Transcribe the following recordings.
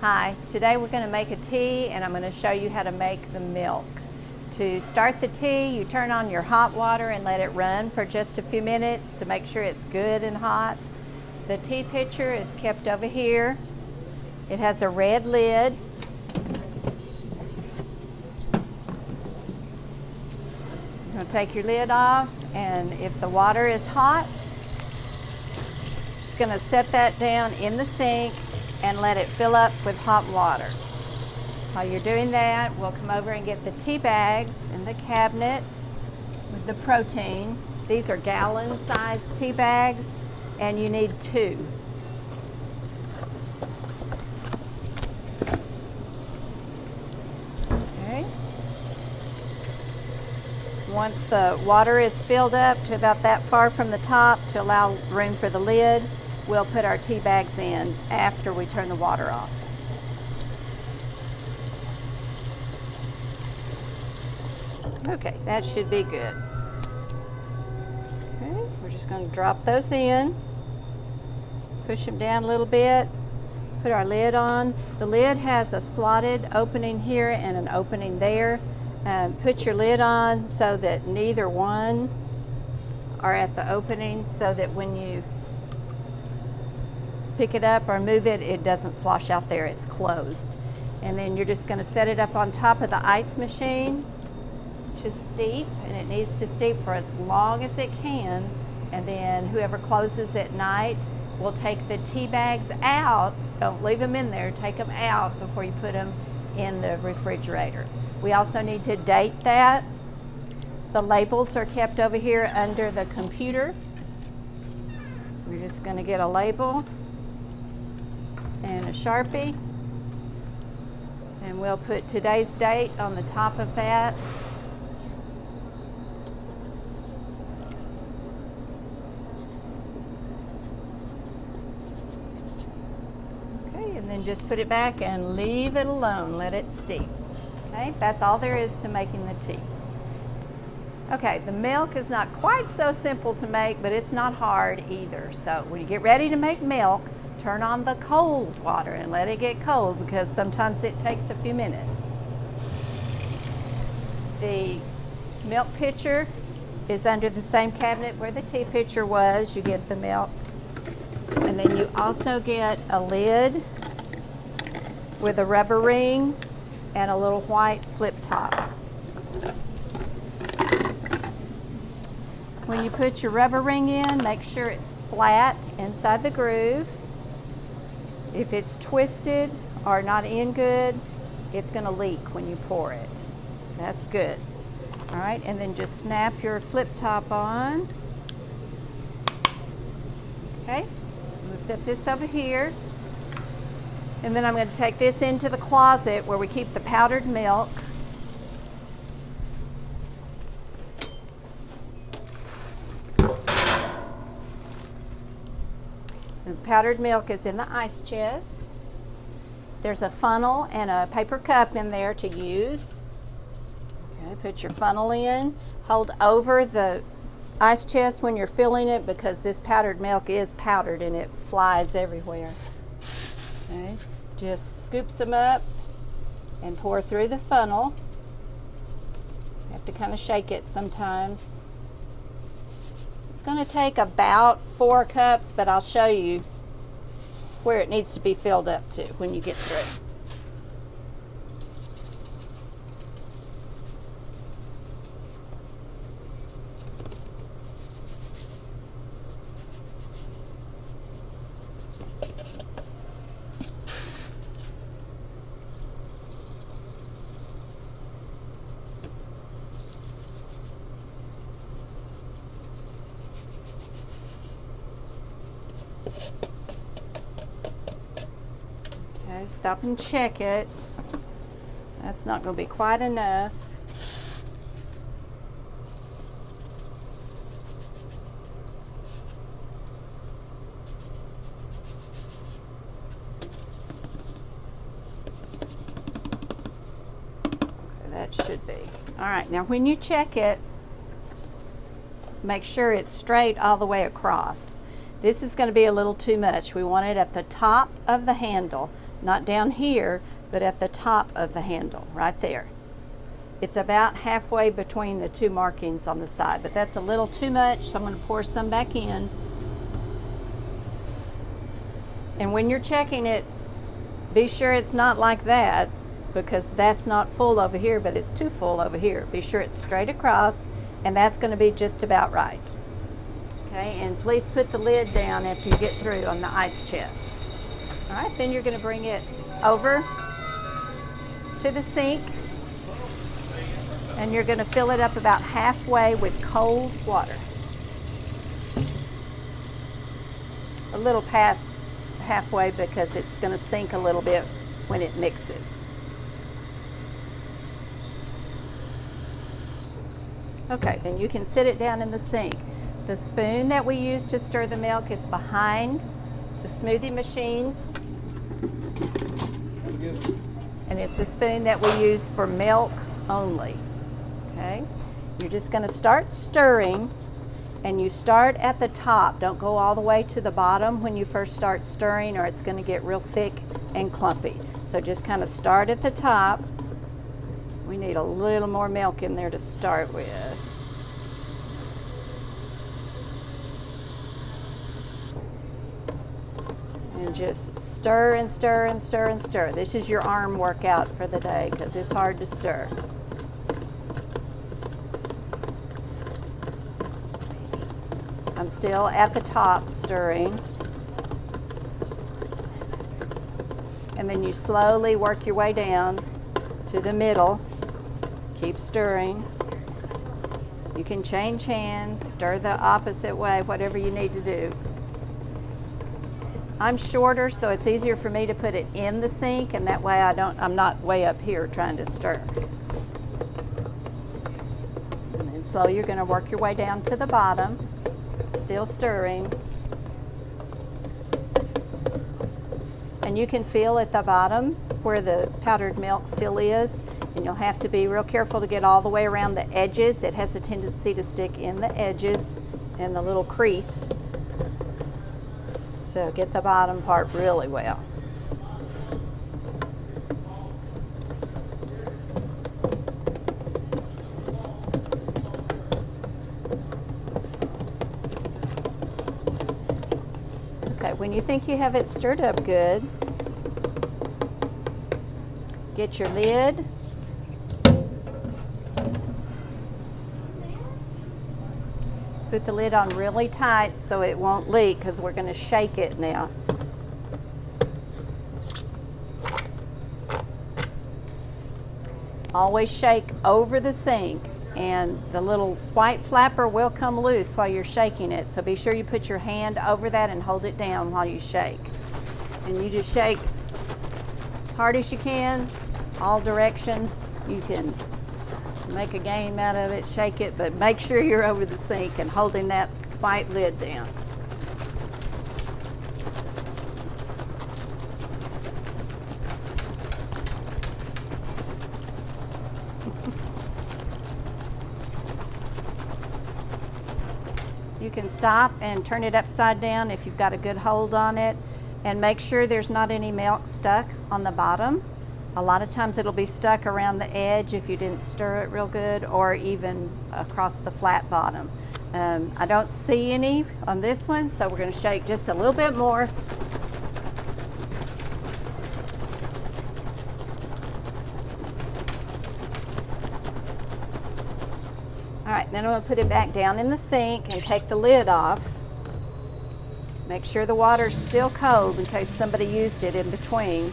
Hi, today we're going to make a tea and I'm going to show you how to make the milk. To start the tea, you turn on your hot water and let it run for just a few minutes to make sure it's good and hot. The tea pitcher is kept over here. It has a red lid. You're going to take your lid off, and if the water is hot, just going to set that down in the sink and let it fill up with hot water. While you're doing that, we'll come over and get the tea bags in the cabinet with the protein. These are gallon-sized tea bags, and you need 2. Okay. Once the water is filled up to about that far from the top to allow room for the lid, we'll put our tea bags in after we turn the water off. Okay, that should be good. Okay, we're just going to drop those in, push them down a little bit, put our lid on. The lid has a slotted opening here and an opening there. Put your lid on so that neither one are at the opening, so that when you pick it up or move it, it doesn't slosh out there, it's closed. And then you're just going to set it up on top of the ice machine to steep, and it needs to steep for as long as it can. And then whoever closes at night will take the tea bags out. Don't leave them in there, take them out before you put them in the refrigerator. We also need to date that. The labels are kept over here under the computer. We're just going to get a label and a Sharpie, and we'll put today's date on the top of that. Okay, and then just put it back and leave it alone, let it steep. Okay, that's all there is to making the tea. Okay, the milk is not quite so simple to make, but it's not hard either. So when you get ready to make milk, turn on the cold water and let it get cold, because sometimes it takes a few minutes. The milk pitcher is under the same cabinet where the tea pitcher was. You get the milk. And then you also get a lid with a rubber ring and a little white flip top. When you put your rubber ring in, make sure it's flat inside the groove. If it's twisted or not in good, it's going to leak when you pour it. That's good. All right, and then just snap your flip top on. Okay, I'm going to set this over here. And then I'm going to take this into the closet where we keep the powdered milk. The powdered milk is in the ice chest. There's a funnel and a paper cup in there to use. Okay, put your funnel in. Hold over the ice chest when you're filling it, because this powdered milk is powdered and it flies everywhere. Okay, just scoop some up and pour through the funnel. You have to kind of shake it sometimes. It's going to take about 4 cups, but I'll show you where it needs to be filled up to when you get through. Okay, stop and check it. That's not going to be quite enough. Okay, that should be. All right, now when you check it, make sure it's straight all the way across. This is going to be a little too much. We want it at the top of the handle, not down here, but at the top of the handle, right there. It's about halfway between the two markings on the side, but that's a little too much, so I'm going to pour some back in. And when you're checking it, be sure it's not like that, because that's not full over here, but it's too full over here. Be sure it's straight across, and that's going to be just about right. Okay, and please put the lid down after you get through on the ice chest. All right, then you're going to bring it over to the sink, and you're going to fill it up about halfway with cold water. A little past halfway, because it's going to sink a little bit when it mixes. Okay, then you can sit it down in the sink. The spoon that we use to stir the milk is behind the smoothie machines. And it's a spoon that we use for milk only. Okay? You're just going to start stirring, and you start at the top. Don't go all the way to the bottom when you first start stirring, or it's going to get real thick and clumpy. So just kind of start at the top. We need a little more milk in there to start with. And just stir and stir and stir and stir. This is your arm workout for the day, because it's hard to stir. I'm still at the top stirring. And then you slowly work your way down to the middle. Keep stirring. You can change hands, stir the opposite way, whatever you need to do. I'm shorter, so it's easier for me to put it in the sink, and that way I'm not way up here trying to stir. And then slowly you're going to work your way down to the bottom, still stirring. And you can feel at the bottom where the powdered milk still is, and you'll have to be real careful to get all the way around the edges. It has a tendency to stick in the edges and the little crease. So get the bottom part really well. Okay, when you think you have it stirred up good, get your lid. Put the lid on really tight so it won't leak, because we're going to shake it now. Always shake over the sink, and the little white flapper will come loose while you're shaking it. So be sure you put your hand over that and hold it down while you shake. And you just shake as hard as you can, all directions. You can make a game out of it, shake it, but make sure you're over the sink and holding that white lid down. You can stop and turn it upside down if you've got a good hold on it, and make sure there's not any milk stuck on the bottom. A lot of times it'll be stuck around the edge if you didn't stir it real good, or even across the flat bottom. I don't see any on this one, so we're going to shake just a little bit more. All right, then I'm going to put it back down in the sink and take the lid off. Make sure the water's still cold in case somebody used it in between.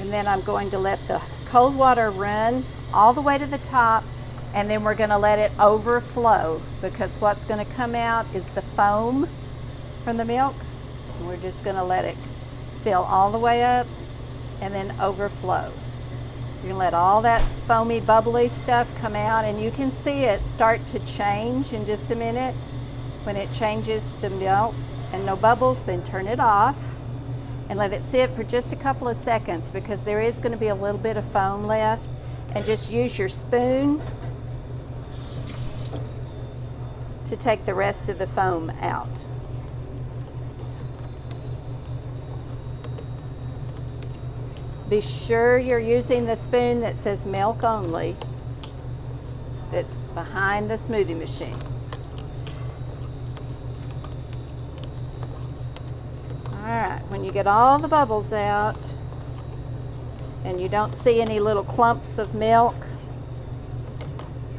And then I'm going to let the cold water run all the way to the top, and then we're going to let it overflow, because what's going to come out is the foam from the milk. And we're just going to let it fill all the way up and then overflow. You're going to let all that foamy, bubbly stuff come out, and you can see it start to change in just a minute. When it changes to milk and no bubbles, then turn it off and let it sit for just a couple of seconds, because there is going to be a little bit of foam left. And just use your spoon to take the rest of the foam out. Be sure you're using the spoon that says milk only, that's behind the smoothie machine. All right, when you get all the bubbles out and you don't see any little clumps of milk,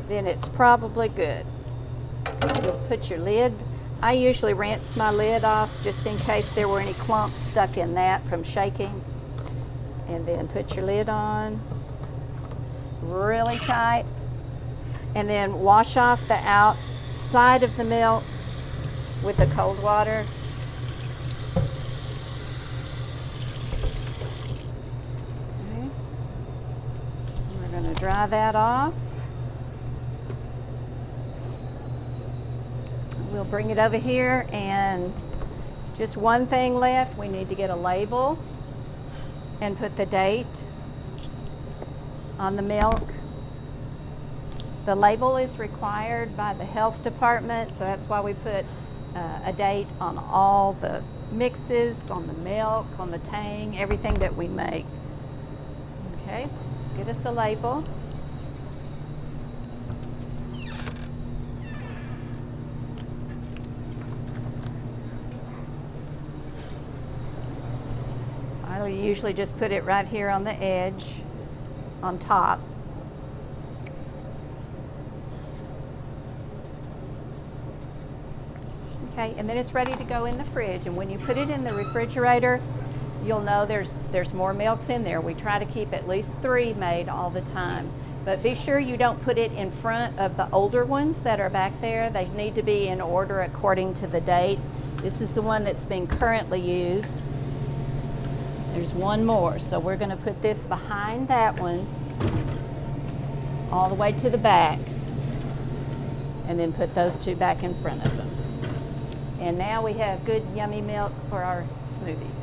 then it's probably good. You'll put your lid. I usually rinse my lid off just in case there were any clumps stuck in that from shaking. And then put your lid on really tight. And then wash off the outside of the milk with the cold water. Okay. We're going to dry that off. We'll bring it over here, and just one thing left. We need to get a label and put the date on the milk. The label is required by the health department, so that's why we put a date on all the mixes, on the milk, on the tang, everything that we make. Okay, let's get us a label. I usually just put it right here on the edge, on top. Okay, and then it's ready to go in the fridge. And when you put it in the refrigerator, you'll know there's more milks in there. We try to keep at least 3 made all the time. But be sure you don't put it in front of the older ones that are back there. They need to be in order according to the date. This is the one that's being currently used. There's one more, so we're going to put this behind that one all the way to the back, and then put those 2 back in front of them. And now we have good yummy milk for our smoothies.